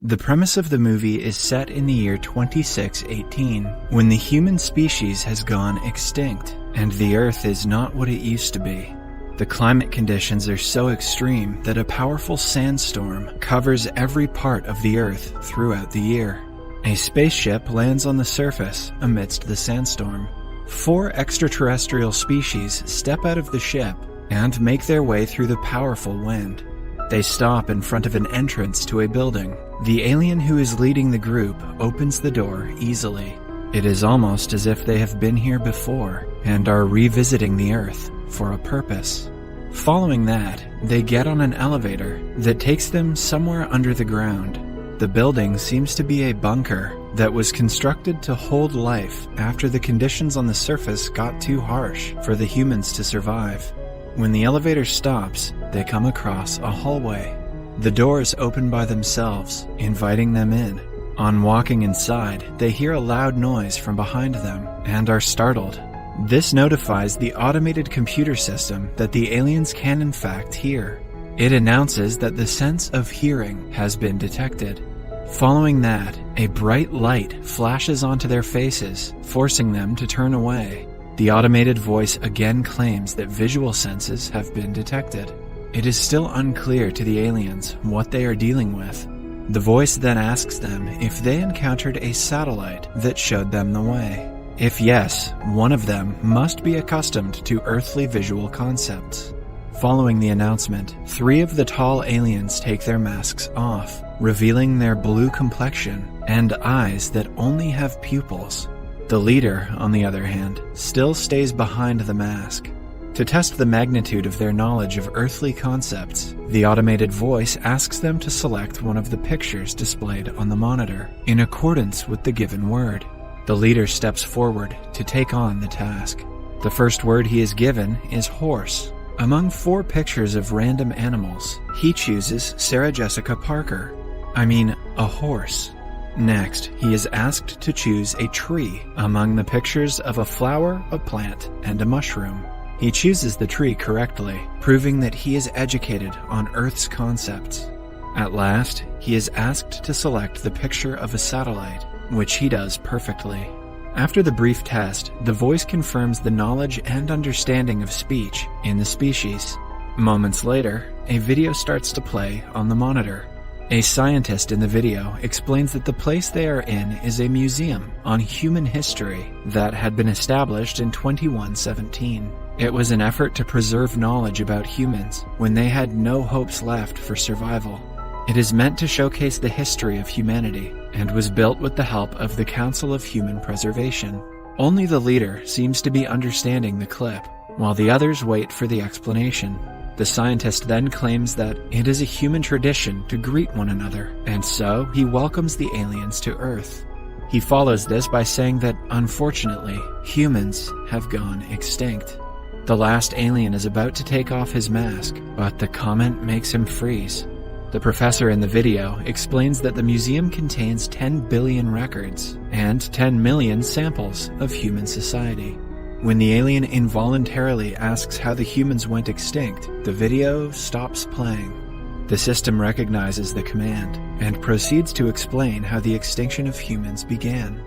The premise of the movie is set in the year 2618, when the human species has gone extinct, and the Earth is not what it used to be. The climate conditions are so extreme that a powerful sandstorm covers every part of the Earth throughout the year. A spaceship lands on the surface amidst the sandstorm. 4 extraterrestrial species step out of the ship and make their way through the powerful wind. They stop in front of an entrance to a building. The alien who is leading the group opens the door easily. It is almost as if they have been here before and are revisiting the Earth for a purpose. Following that, they get on an elevator that takes them somewhere under the ground. The building seems to be a bunker that was constructed to hold life after the conditions on the surface got too harsh for the humans to survive. When the elevator stops, they come across a hallway. The doors open by themselves, inviting them in. On walking inside, they hear a loud noise from behind them and are startled. This notifies the automated computer system that the aliens can in fact hear. It announces that the sense of hearing has been detected. Following that, a bright light flashes onto their faces, forcing them to turn away. The automated voice again claims that visual senses have been detected. It is still unclear to the aliens what they are dealing with. The voice then asks them if they encountered a satellite that showed them the way. If yes, one of them must be accustomed to earthly visual concepts. Following the announcement, 3 of the tall aliens take their masks off, revealing their blue complexion and eyes that only have pupils. The leader, on the other hand, still stays behind the mask. To test the magnitude of their knowledge of earthly concepts, the automated voice asks them to select one of the pictures displayed on the monitor, in accordance with the given word. The leader steps forward to take on the task. The first word he is given is horse. Among 4 pictures of random animals, he chooses Sarah Jessica Parker. A horse. Next, he is asked to choose a tree among the pictures of a flower, a plant, and a mushroom. He chooses the tree correctly, proving that he is educated on Earth's concepts. At last, he is asked to select the picture of a satellite, which he does perfectly. After the brief test, the voice confirms the knowledge and understanding of speech in the species. Moments later, a video starts to play on the monitor. A scientist in the video explains that the place they are in is a museum on human history that had been established in 2117. It was an effort to preserve knowledge about humans when they had no hopes left for survival. It is meant to showcase the history of humanity and was built with the help of the Council of Human Preservation. Only the leader seems to be understanding the clip, while the others wait for the explanation. The scientist then claims that it is a human tradition to greet one another, and so he welcomes the aliens to Earth. He follows this by saying that, unfortunately, humans have gone extinct. The last alien is about to take off his mask, but the comment makes him freeze. The professor in the video explains that the museum contains 10 billion records and 10 million samples of human society. When the alien involuntarily asks how the humans went extinct, the video stops playing. The system recognizes the command and proceeds to explain how the extinction of humans began.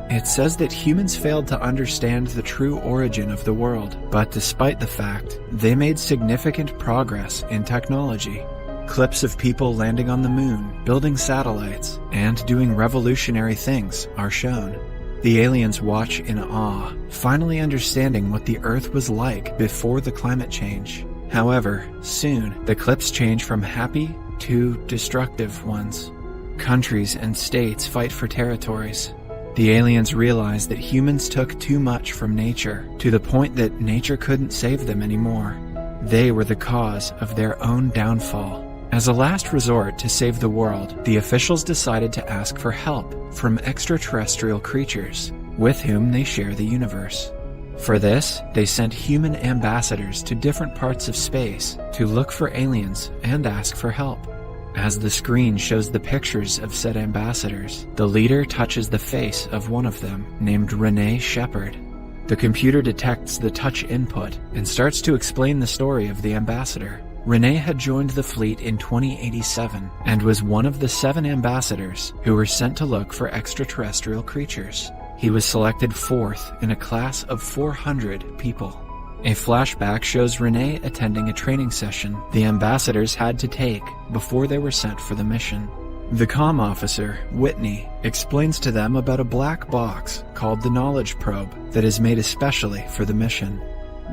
It says that humans failed to understand the true origin of the world, but despite the fact, they made significant progress in technology. Clips of people landing on the moon, building satellites, and doing revolutionary things are shown. The aliens watch in awe, finally understanding what the Earth was like before the climate change. However, soon, the clips change from happy to destructive ones. Countries and states fight for territories. The aliens realize that humans took too much from nature, to the point that nature couldn't save them anymore. They were the cause of their own downfall. As a last resort to save the world, the officials decided to ask for help from extraterrestrial creatures, with whom they share the universe. For this, they sent human ambassadors to different parts of space to look for aliens and ask for help. As the screen shows the pictures of said ambassadors, the leader touches the face of one of them, named Renee Shepard. The computer detects the touch input and starts to explain the story of the ambassador. Renee had joined the fleet in 2087 and was one of the 7 ambassadors who were sent to look for extraterrestrial creatures. He was selected 4th in a class of 400 people. A flashback shows Renee attending a training session the ambassadors had to take before they were sent for the mission. The comm officer, Whitney, explains to them about a black box called the Knowledge Probe that is made especially for the mission.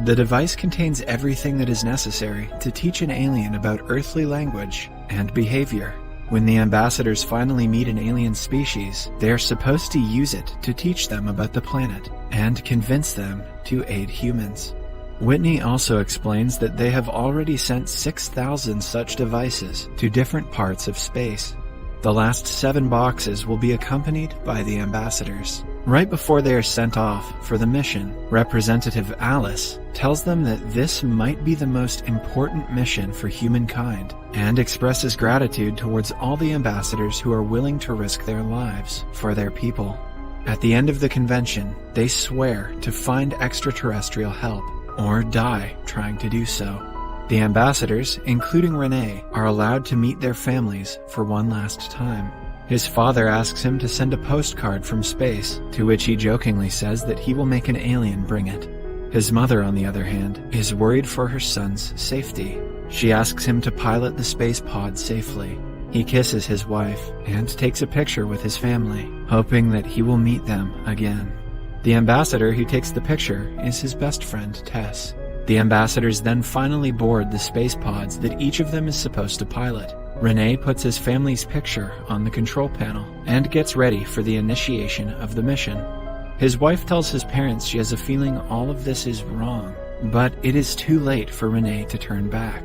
The device contains everything that is necessary to teach an alien about earthly language and behavior. When the ambassadors finally meet an alien species, they are supposed to use it to teach them about the planet and convince them to aid humans. Whitney also explains that they have already sent 6,000 such devices to different parts of space. The last 7 boxes will be accompanied by the ambassadors. Right before they are sent off for the mission, Representative Alice tells them that this might be the most important mission for humankind and expresses gratitude towards all the ambassadors who are willing to risk their lives for their people. At the end of the convention, they swear to find extraterrestrial help or die trying to do so. The ambassadors, including Renee, are allowed to meet their families for one last time. His father asks him to send a postcard from space, to which he jokingly says that he will make an alien bring it. His mother, on the other hand, is worried for her son's safety. She asks him to pilot the space pod safely. He kisses his wife and takes a picture with his family, hoping that he will meet them again. The ambassador who takes the picture is his best friend, Tess. The ambassadors then finally board the space pods that each of them is supposed to pilot. Renee puts his family's picture on the control panel and gets ready for the initiation of the mission. His wife tells his parents she has a feeling all of this is wrong, but it is too late for Renee to turn back.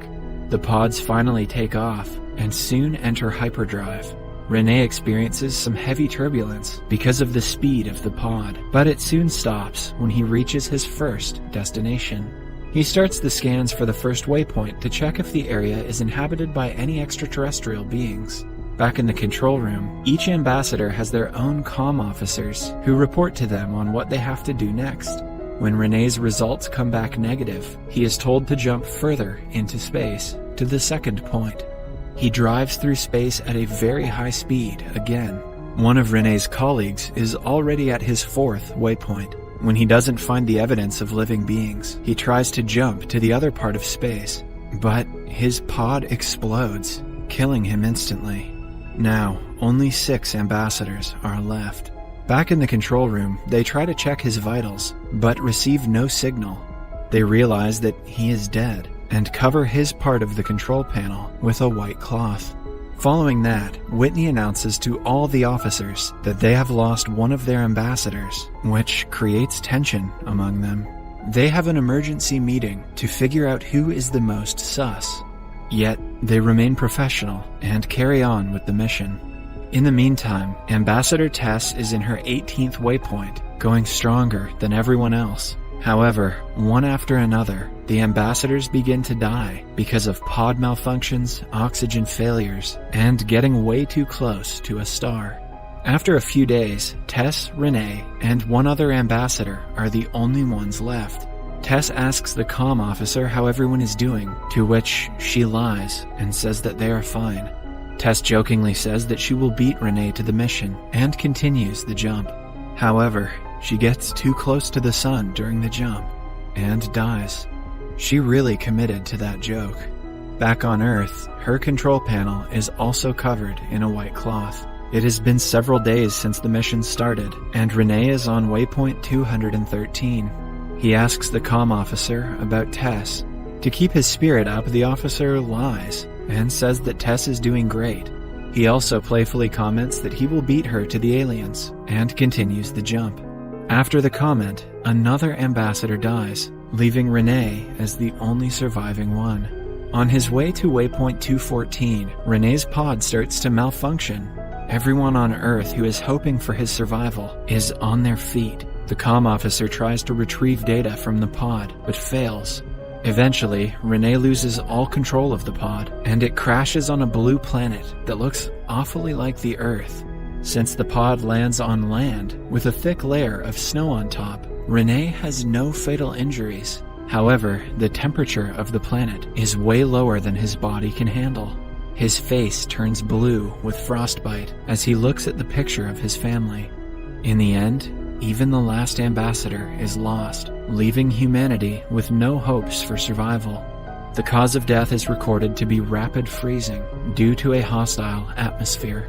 The pods finally take off and soon enter hyperdrive. Renee experiences some heavy turbulence because of the speed of the pod, but it soon stops when he reaches his first destination. He starts the scans for the first waypoint to check if the area is inhabited by any extraterrestrial beings. Back in the control room, each ambassador has their own comm officers who report to them on what they have to do next. When Renee's results come back negative, he is told to jump further into space, to the second point. He drives through space at a very high speed again. One of Renee's colleagues is already at his 4th waypoint. When he doesn't find the evidence of living beings, he tries to jump to the other part of space, but his pod explodes, killing him instantly. Now, only 6 ambassadors are left. Back in the control room, they try to check his vitals, but receive no signal. They realize that he is dead and cover his part of the control panel with a white cloth. Following that, Whitney announces to all the officers that they have lost one of their ambassadors, which creates tension among them. They have an emergency meeting to figure out who is the most sus. Yet, they remain professional and carry on with the mission. In the meantime, Ambassador Tess is in her 18th waypoint, going stronger than everyone else. However, one after another, the ambassadors begin to die because of pod malfunctions, oxygen failures, and getting way too close to a star. After a few days, Tess, Renee, and one other ambassador are the only ones left. Tess asks the comm officer how everyone is doing, to which she lies and says that they are fine. Tess jokingly says that she will beat Renee to the mission and continues the jump. However, she gets too close to the sun during the jump and dies. She really committed to that joke. Back on Earth, her control panel is also covered in a white cloth. It has been several days since the mission started, and Renee is on waypoint 213. He asks the comm officer about Tess. To keep his spirit up, the officer lies and says that Tess is doing great. He also playfully comments that he will beat her to the aliens and continues the jump. After the comment, another ambassador dies, leaving Renee as the only surviving one. On his way to waypoint 214, Renee's pod starts to malfunction. Everyone on Earth who is hoping for his survival is on their feet. The comm officer tries to retrieve data from the pod, but fails. Eventually, Renee loses all control of the pod, and it crashes on a blue planet that looks awfully like the Earth. Since the pod lands on land with a thick layer of snow on top, Renee has no fatal injuries. However, the temperature of the planet is way lower than his body can handle. His face turns blue with frostbite as he looks at the picture of his family. In the end, even the last ambassador is lost, leaving humanity with no hopes for survival. The cause of death is recorded to be rapid freezing due to a hostile atmosphere.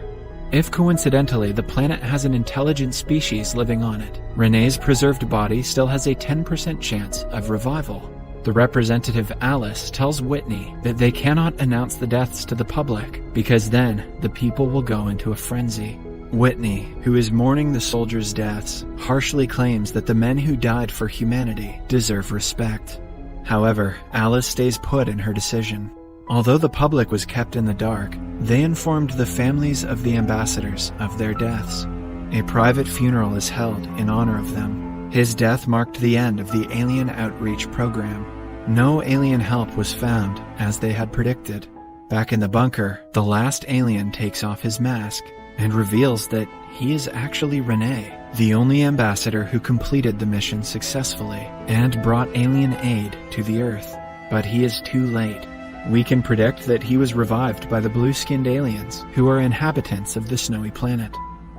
If coincidentally the planet has an intelligent species living on it, Renee's preserved body still has a 10% chance of revival. The representative Alice tells Whitney that they cannot announce the deaths to the public because then the people will go into a frenzy. Whitney, who is mourning the soldiers' deaths, harshly claims that the men who died for humanity deserve respect. However, Alice stays put in her decision. Although the public was kept in the dark, they informed the families of the ambassadors of their deaths. A private funeral is held in honor of them. His death marked the end of the alien outreach program. No alien help was found, as they had predicted. Back in the bunker, the last alien takes off his mask and reveals that he is actually Renee, the only ambassador who completed the mission successfully and brought alien aid to the Earth. But he is too late. We can predict that he was revived by the blue-skinned aliens, who are inhabitants of the snowy planet.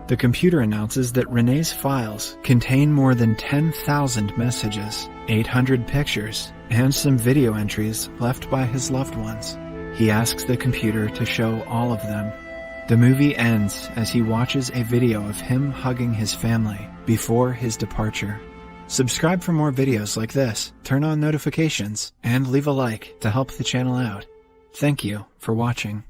The computer announces that Renee's files contain more than 10,000 messages, 800 pictures, and some video entries left by his loved ones. He asks the computer to show all of them. The movie ends as he watches a video of him hugging his family before his departure. Subscribe for more videos like this, turn on notifications, and leave a like to help the channel out. Thank you for watching.